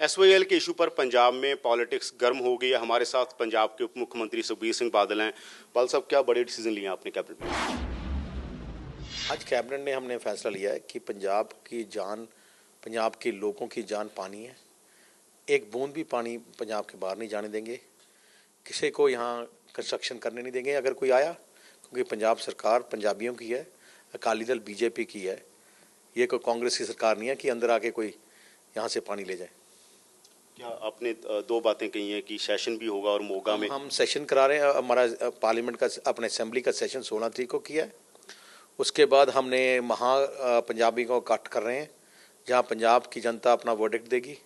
SYL के issue पर पंजाब में पॉलिटिक्स गर्म हो गई है। हमारे साथ पंजाब के उप मुख्यमंत्री सुखबीर सिंह बादल हैं। बादल साहब, क्या बड़े डिसीजन लिए आपने कैबिनेट में? आज कैबिनेट ने हमने फैसला लिया है कि पंजाब की जान, पंजाब के लोगों की जान पानी है। एक बूंद भी पानी पंजाब के बाहर नहीं जाने देंगे। किसी को यहाँ कंस्ट्रक्शन करने नहीं देंगे अगर कोई आया, क्योंकि पंजाब सरकार पंजाबियों की है, अकाली दल बीजेपी की है। ये कोई कांग्रेस की सरकार नहीं है कि अंदर आके कोई यहाँ से पानी ले जाए। क्या आपने दो बातें कही हैं कि सेशन भी होगा और मोगा में हम सेशन करा रहे हैं। हमारा पार्लियामेंट का अपने असेंबली का सेशन 16 तारीख को किया है। उसके बाद हमने पंजाबी को कट कर रहे हैं, जहाँ पंजाब की जनता अपना वर्डिक्ट देगी।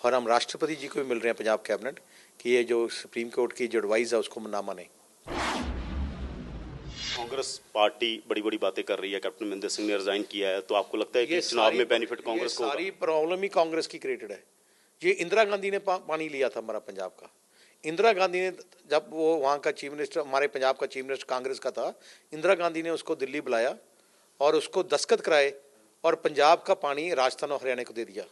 और हम राष्ट्रपति जी को भी मिल रहे हैं पंजाब कैबिनेट कि ये जो सुप्रीम कोर्ट की जो एडवाइस है उसको ना माने। कांग्रेस पार्टी बड़ी बड़ी बातें कर रही है, कैप्टन अमरिंदर सिंह ने रिजाइन किया है, तो आपको लगता है कि चुनाव में बेनिफिट कांग्रेस को? सारी प्रॉब्लम ही कांग्रेस की क्रिएटेड है। ये इंदिरा गांधी ने पानी लिया था हमारा पंजाब का। इंदिरा गांधी ने, जब वो वहाँ का चीफ मिनिस्टर, हमारे पंजाब का चीफ मिनिस्टर कांग्रेस का था, इंदिरा गांधी ने उसको दिल्ली बुलाया और उसको दस्तखत कराए और पंजाब का पानी राजस्थान और हरियाणा को दे दिया।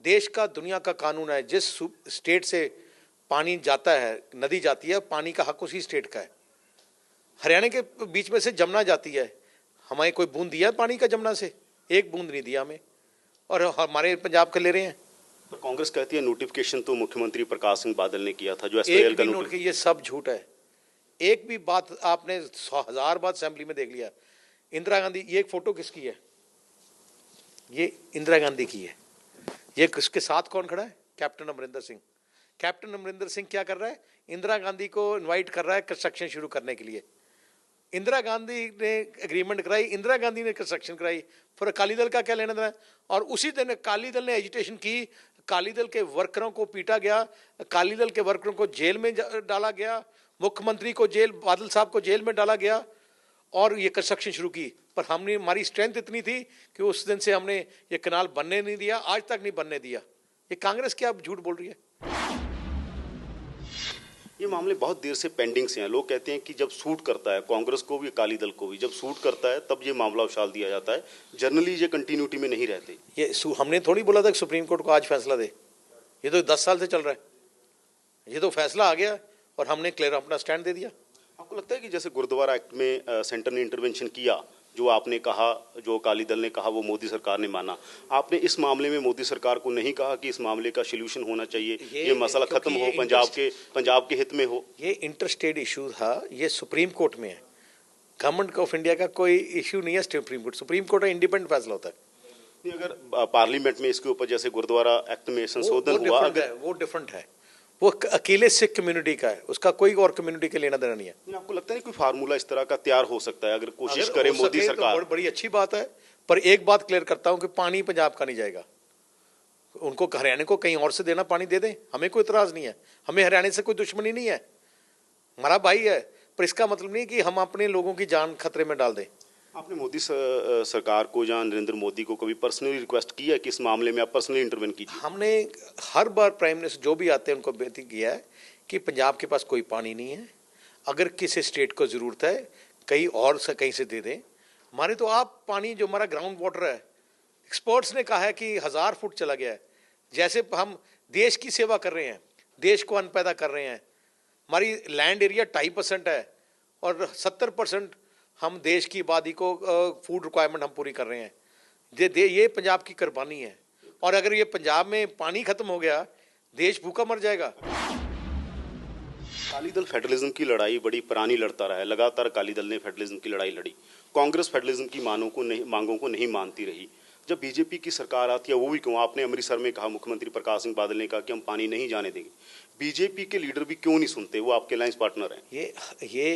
देश का, दुनिया का कानून है, जिस स्टेट से पानी जाता है, नदी जाती है, पानी का हक उसी स्टेट का है। हरियाणा के बीच में से जमुना जाती है, हमें कोई बूंद दिया पानी का जमुना से? एक बूंद नहीं दिया हमें, और हमारे पंजाब का ले रहे हैं। तो कांग्रेस कहती है नोटिफिकेशन तो मुख्यमंत्री प्रकाश सिंह बादल ने किया था, जो एसवाईएल का नोटिफिकेशन। ये सब झूठ है। एक भी बात आपने 100,000 बात असेंबली में देख लिया। इंदिरा गांधी, ये एक फोटो किसकी है? ये इंदिरा गांधी की है। ये किसके साथ कौन खड़ा है? कैप्टन अमरिंदर सिंह। कैप्टन अमरिंदर सिंह क्या कर रहा है? इंदिरा गांधी को इनवाइट कर रहा है कंस्ट्रक्शन शुरू करने के लिए। इंदिरा गांधी ने एग्रीमेंट कराई, इंदिरा गांधी ने कंस्ट्रक्शन कराई, फिर अकाली दल का क्या लेना देना? और उसी दिन अकाली दल ने एजिटेशन की, अकाली दल के वर्करों को पीटा गया, अकाली दल के वर्करों को जेल में डाला गया, मुख्यमंत्री को जेल, बादल साहब को जेल में डाला गया, और ये कंस्ट्रक्शन शुरू की। पर हमने, हमारी स्ट्रेंथ इतनी थी कि उस दिन से हमने ये कनाल बनने नहीं दिया, आज तक नहीं बनने दिया। ये कांग्रेस क्या झूठ बोल रही है? ये मामले बहुत देर से पेंडिंग से हैं। लोग कहते हैं कि जब सूट करता है कांग्रेस को भी, अकाली दल को भी, जब सूट करता है तब ये मामला उछाल दिया जाता है। जनरली ये कंटिन्यूटी में नहीं रहते। ये हमने थोड़ी बोला था कि सुप्रीम कोर्ट को आज फैसला दे। ये तो 10 साल से चल रहा है। ये तो फैसला आ गया और हमने क्लियर अपना स्टैंड दे दिया। आपको लगता है कि जैसे गुरुद्वारा एक्ट में सेंटर ने इंटरवेंशन किया, जो आपने कहा, जो अकाली दल ने कहा, वो मोदी सरकार ने माना, आपने इस मामले में मोदी सरकार को नहीं कहा कि इस मामले का सोल्यूशन होना चाहिए, ये मसला खत्म हो, पंजाब के हित में हो? ये इंटर स्टेट इशू था, ये सुप्रीम कोर्ट में है। गवर्नमेंट ऑफ इंडिया का कोई इशू नहीं है सुप्रीम कोर्ट का इंडिपेंडेंट फैसला होता है। अगर पार्लियामेंट में इसके ऊपर जैसे गुरुद्वारा एक्ट में संशोधन हुआ, अगर वो डिफरेंट है, वो अकेले सिख कम्युनिटी का है, उसका कोई और कम्युनिटी के लेना देना नहीं है। आपको लगता है कोई फार्मूला इस तरह का तैयार हो सकता है अगर कोशिश करे मोदी सरकार? तो बड़ी अच्छी बात है, पर एक बात क्लियर करता हूं कि पानी पंजाब का नहीं जाएगा। उनको, हरियाणा को कहीं और से देना पानी दे दें, हमें कोई इतराज नहीं है। हमें हरियाणा से कोई दुश्मनी नहीं है, हमारा भाई है। पर इसका मतलब नहीं कि हम अपने लोगों की जान खतरे में डाल दें। आपने मोदी सरकार को या नरेंद्र मोदी को कभी पर्सनली रिक्वेस्ट की है कि इस मामले में आप पर्सनली इंटरवेन कीजिए? हमने हर बार प्राइम मिनिस्टर जो भी आते हैं उनको बेनती किया है कि पंजाब के पास कोई पानी नहीं है, अगर किसी स्टेट को ज़रूरत है कहीं और से, कहीं से दे दें। हमारे तो आप पानी जो हमारा ग्राउंड वाटर है, एक्सपर्ट्स ने कहा है कि 1000 फुट चला गया है। जैसे हम देश की सेवा कर रहे हैं, देश को अन्न पैदा कर रहे हैं। हमारी लैंड एरिया 2.5% है और 70% हम देश की आबादी को फूड रिक्वायरमेंट हम पूरी कर रहे हैं। ये पंजाब की कुर्बानी है, और अगर ये पंजाब में पानी खत्म हो गया, देश भूखा मर जाएगा। अकाली दल फेडरलिज्म की लड़ाई बड़ी पुरानी लड़ता रहा है, लगातार अकाली दल ने फेडरलिज्म की लड़ाई लड़ी। कांग्रेस फेडरलिज्म की मांगों को नहीं मानती रही। जब बीजेपी की सरकार आती है, वो भी क्यों, आपने अमृतसर में कहा, मुख्यमंत्री प्रकाश सिंह बादल ने कहा कि हम पानी नहीं जाने देंगे। बीजेपी के लीडर भी क्यों नहीं सुनते? वो आपके अलायंस पार्टनर हैं। ये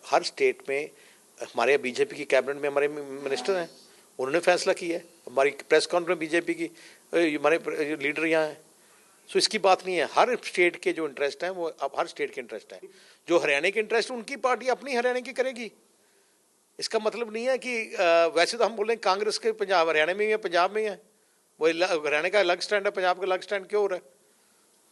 हर स्टेट में हमारे बीजेपी की कैबिनेट में हमारे मिनिस्टर हैं, उन्होंने फैसला किया है। हमारी प्रेस कॉन्फ्रेंस बीजेपी की, हमारे लीडर यहाँ हैं। सो इसकी बात नहीं है। हर स्टेट के जो इंटरेस्ट हैं वो अब हर स्टेट के इंटरेस्ट हैं। जो हरियाणा के इंटरेस्ट, उनकी पार्टी अपनी हरियाणा की करेगी। इसका मतलब नहीं है कि वैसे तो हम बोल रहे हैं कांग्रेस के पंजाब हरियाणा में ही है, पंजाब में ही है। वो हरियाणा का अलग स्टैंड है, पंजाब का अलग स्टैंड क्यों हो रहा है?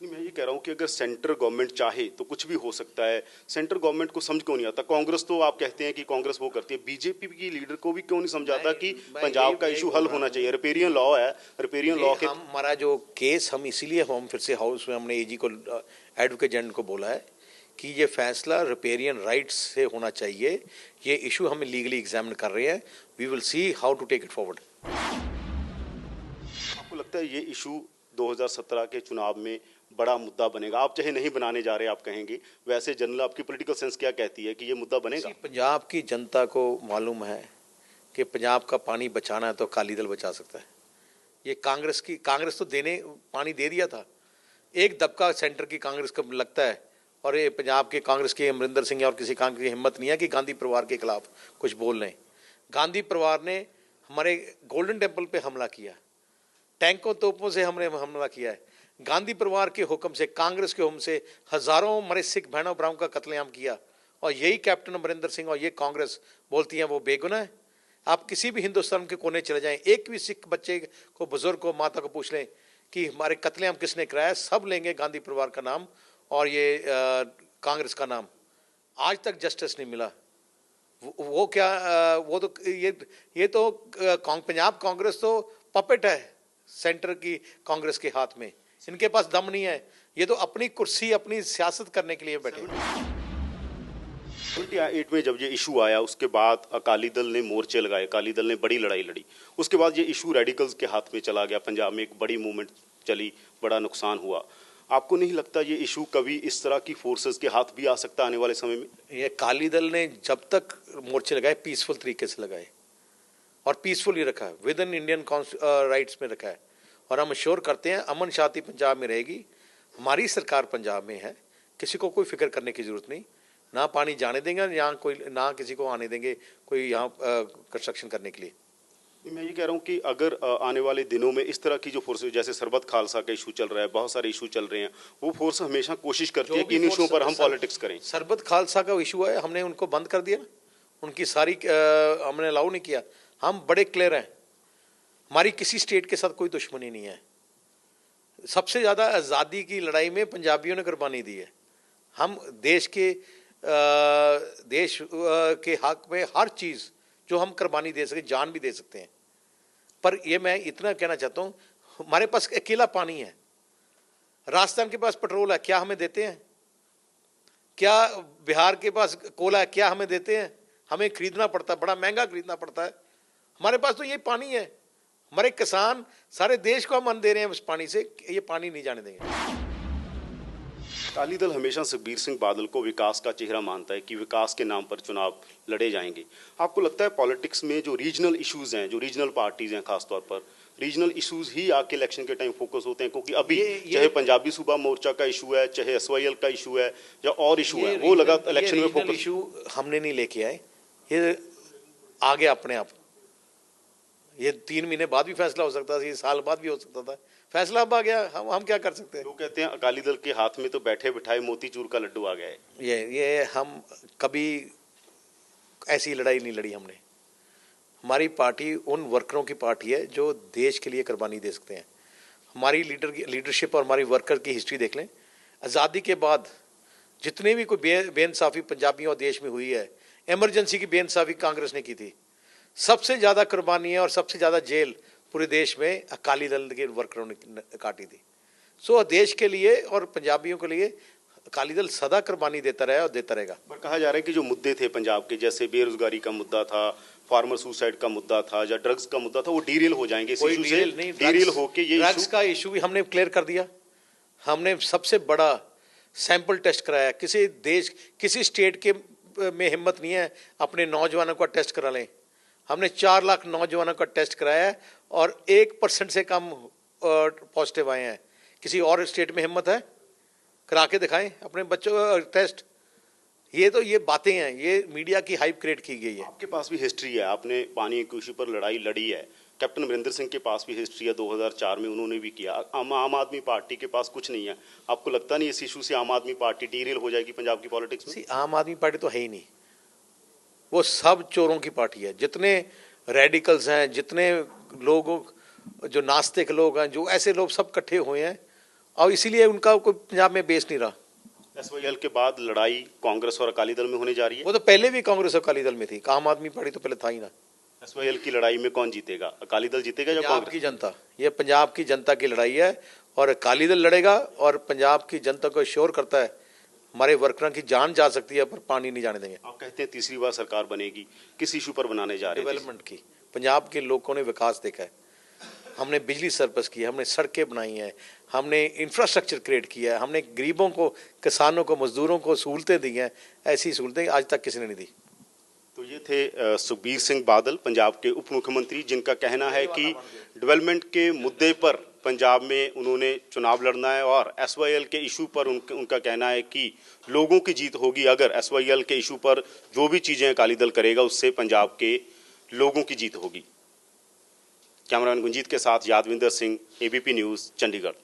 नहीं, मैं ये कह रहा हूँ कि अगर सेंट्रल गवर्नमेंट चाहे तो कुछ भी हो सकता है। सेंट्रल गवर्नमेंट को समझ क्यों नहीं आता? कांग्रेस तो आप कहते हैं कि कांग्रेस वो करती है, बीजेपी की लीडर को भी क्यों नहीं समझाता कि पंजाब का इशू हल होना चाहिए? रिपेरियन लॉ है, रिपेरियन लॉ के हमारा जो केस हम इसीलिए हम फिर से हाउस में हमने एजी को एडवोकेट जनरल को बोला है कि ये फैसला रिपेरियन राइट्स से होना चाहिए। ये इशू हम लीगली एग्जामिन कर रहे हैं, we will see how to take it forward. आपको लगता है ये इशू 2017 के चुनाव में बड़ा मुद्दा बनेगा? आप चाहे नहीं बनाने जा रहे, आप कहेंगे, वैसे जनरल आपकी पॉलिटिकल सेंस क्या कहती है कि ये मुद्दा बनेगा? पंजाब की जनता को मालूम है कि पंजाब का पानी बचाना है तो अकाली दल बचा सकता है। ये कांग्रेस तो देने पानी दे दिया था। एक दबका सेंटर की कांग्रेस को लगता है, और ये पंजाब के कांग्रेस के अमरिंदर सिंह और किसी कांग्रेस की हिम्मत नहीं है कि गांधी परिवार के खिलाफ कुछ बोल लें। गांधी परिवार ने हमारे गोल्डन टेम्पल पे हमला किया, टैंकों तोपों से हमने हमला किया है। गांधी परिवार के हुक्म से, कांग्रेस के हुक्म से हजारों हमारे सिख बहनों भराओं का कत्लेआम किया, और यही कैप्टन अमरिंदर सिंह और ये कांग्रेस बोलती है वो बेगुनाह है। आप किसी भी हिंदुस्तान के कोने चले जाएं, एक भी सिख बच्चे को, बुजुर्ग को, माता को पूछ लें कि हमारे कत्लेआम किसने कराया, सब लेंगे गांधी परिवार का नाम और ये कांग्रेस का नाम। आज तक जस्टिस नहीं मिला। वो क्या वो तो ये तो पंजाब कांग्रेस तो पपेट है सेंटर की कांग्रेस के हाथ में। इनके पास दम नहीं है, ये तो अपनी कुर्सी, अपनी सियासत करने के लिए बैठे। 28 में जब ये इशू आया उसके बाद अकाली दल ने मोर्चे लगाए, अकाली दल ने बड़ी लड़ाई लड़ी। उसके बाद ये इशू रेडिकल्स के हाथ में चला गया, पंजाब में एक बड़ी मूवमेंट चली, बड़ा नुकसान हुआ। आपको नहीं लगता ये इशू कभी इस तरह की फोर्सेस के हाथ भी आ सकता आने वाले समय में? ये अकाली दल ने जब तक मोर्चे लगाए पीसफुल तरीके से लगाए, और पीसफुल ही रखा है, विद इन इंडियन राइट्स में रखा है, और हम श्योर करते हैं अमन शांति पंजाब में रहेगी। हमारी सरकार पंजाब में है, किसी को कोई फिक्र करने की जरूरत नहीं। ना पानी जाने देंगे यहाँ कोई, ना किसी को आने देंगे कोई यहाँ कंस्ट्रक्शन करने के लिए। मैं ये कह रहा हूँ कि अगर आने वाले दिनों में इस तरह की जो फोर्स, जैसे सरबत खालसा का इशू चल रहा है, बहुत सारे इशू चल रहे हैं, वो फोर्स हमेशा कोशिश करती है कि इन इशू पर हम पॉलिटिक्स करें। सरबत खालसा का इशू है, हमने उनको बंद कर दिया, उनकी सारी हमने अलाउ नहीं किया। हम बड़े क्लियर हैं, हमारी किसी स्टेट के साथ कोई दुश्मनी नहीं है। सबसे ज़्यादा आज़ादी की लड़ाई में पंजाबियों ने कुर्बानी दी है। हम देश के हक में हर चीज़ जो हम कुर्बानी दे सके, जान भी दे सकते हैं। पर ये मैं इतना कहना चाहता हूँ, हमारे पास अकेला पानी है, राजस्थान के पास पेट्रोल है, क्या हमें देते हैं? क्या बिहार के पास कोयला है, क्या हमें देते हैं? हमें खरीदना पड़ता है, बड़ा महंगा खरीदना पड़ता है। हमारे पास तो ये पानी है, हमारे किसान सारे देश को हम अन्न दे रहे हैं उस पानी से, ये पानी नहीं जाने देंगे। अकाली दल हमेशा सुखबीर सिंह बादल को विकास का चेहरा मानता है कि विकास के नाम पर चुनाव लड़े जाएंगे। आपको लगता है पॉलिटिक्स में जो रीजनल इश्यूज हैं, जो रीजनल पार्टीज हैं, खासतौर पर रीजनल इश्यूज ही आके इलेक्शन के टाइम फोकस होते हैं? क्योंकि अभी चाहे पंजाबी सूबा मोर्चा का इशू है, चाहे SYL का इशू है, या और इशू है, वो लगा इलेक्शन में फोकस। इशू हमने नहीं लेके आए, ये आ गया अपने आप। ये 3 महीने बाद भी फैसला हो सकता था, ये साल बाद भी हो सकता था, फैसला अब आ गया। हम क्या कर सकते हैं? लोग कहते हैं अकाली दल के हाथ में तो बैठे बिठाए मोतीचूर का लड्डू आ गया है। ये हम कभी ऐसी लड़ाई नहीं लड़ी हमने। हमारी पार्टी उन वर्करों की पार्टी है जो देश के लिए कुर्बानी दे सकते हैं। हमारी लीडरशिप और हमारी वर्कर की हिस्ट्री देख लें। आज़ादी के बाद जितने भी कोई बेइंसाफ़ी पंजाबियों और देश में हुई है, इमरजेंसी की बेइंसाफ़ी कांग्रेस ने की थी। सबसे ज़्यादा कुर्बानी है और सबसे ज़्यादा जेल पूरे देश में अकाली दल के वर्करों ने काटी थी। सो देश के लिए और पंजाबियों के लिए अकाली दल सदा कुर्बानी देता रहा और देता रहेगा। पर कहा जा रहा है कि जो मुद्दे थे पंजाब के, जैसे बेरोजगारी का मुद्दा था, फार्मर सुसाइड का मुद्दा था, या ड्रग्स का मुद्दा था, वो डीरेल हो जाएंगे इस इशू से। डीरेल होके ये ड्रग्स का इशू भी हमने क्लियर कर दिया। हमने सबसे बड़ा सैंपल टेस्ट कराया। किसी स्टेट के में हिम्मत नहीं है अपने नौजवानों का टेस्ट करा लें। हमने 4 लाख नौजवानों का टेस्ट कराया है और 1% से कम पॉजिटिव आए हैं। किसी और स्टेट में हिम्मत है? करा के दिखाएं अपने बच्चों टेस्ट। ये बातें हैं, ये मीडिया की हाइप क्रिएट की गई है। आपके पास भी हिस्ट्री है, आपने पानी के इशू पर लड़ाई लड़ी है। कैप्टन अमरिंदर सिंह के पास भी हिस्ट्री है, 2004 में उन्होंने भी किया। आम आदमी पार्टी के पास कुछ नहीं है। आपको लगता नहीं इस इशू से आम आदमी पार्टी डीरेल हो जाएगी पंजाब की पॉलिटिक्स में? आम आदमी पार्टी तो है ही नहीं, वो सब चोरों की पार्टी है। जितने रेडिकल्स हैं, जितने लोग जो नास्तिक लोग हैं, जो ऐसे लोग सब इकट्ठे हुए हैं, और इसीलिए उनका कोई पंजाब में बेस नहीं रहा। एसवाईएल के बाद लड़ाई कांग्रेस और अकाली दल में होने जा रही है। वो तो पहले भी कांग्रेस और अकाली दल में थी, आम आदमी पार्टी तो पहले था ही ना। एसवाईएल की लड़ाई में कौन जीतेगा, अकाली दल जीतेगा या पंजाब कांग्रेस? की जनता, ये पंजाब की जनता की लड़ाई है और अकाली दल लड़ेगा और पंजाब की जनता को श्योर करता है हमारे वर्करों की जान जा सकती है पर पानी नहीं जाने देंगे। आप कहते हैं तीसरी बार सरकार बनेगी, किस इशू पर बनाने जा रहे हैं? डेवलपमेंट की, पंजाब के लोगों ने विकास देखा है, हमने बिजली सरप्लस की है, हमने सड़कें बनाई हैं, हमने इंफ्रास्ट्रक्चर क्रिएट किया है, हमने गरीबों को, किसानों को, मजदूरों को सहूलतें दी हैं, ऐसी सहूलतें आज तक किसी ने नहीं दी। तो ये थे सुखबीर सिंह बादल, पंजाब के उप मुख्यमंत्री, जिनका कहना है कि डेवलपमेंट के मुद्दे पर पंजाब में उन्होंने चुनाव लड़ना है और एसवाईएल के इशू पर उनका कहना है कि लोगों की जीत होगी। अगर एसवाईएल के इशू पर जो भी चीज़ें अकाली दल करेगा उससे पंजाब के लोगों की जीत होगी। कैमरामैन गुंजीत के साथ यादविंदर सिंह, एबीपी न्यूज़, चंडीगढ़।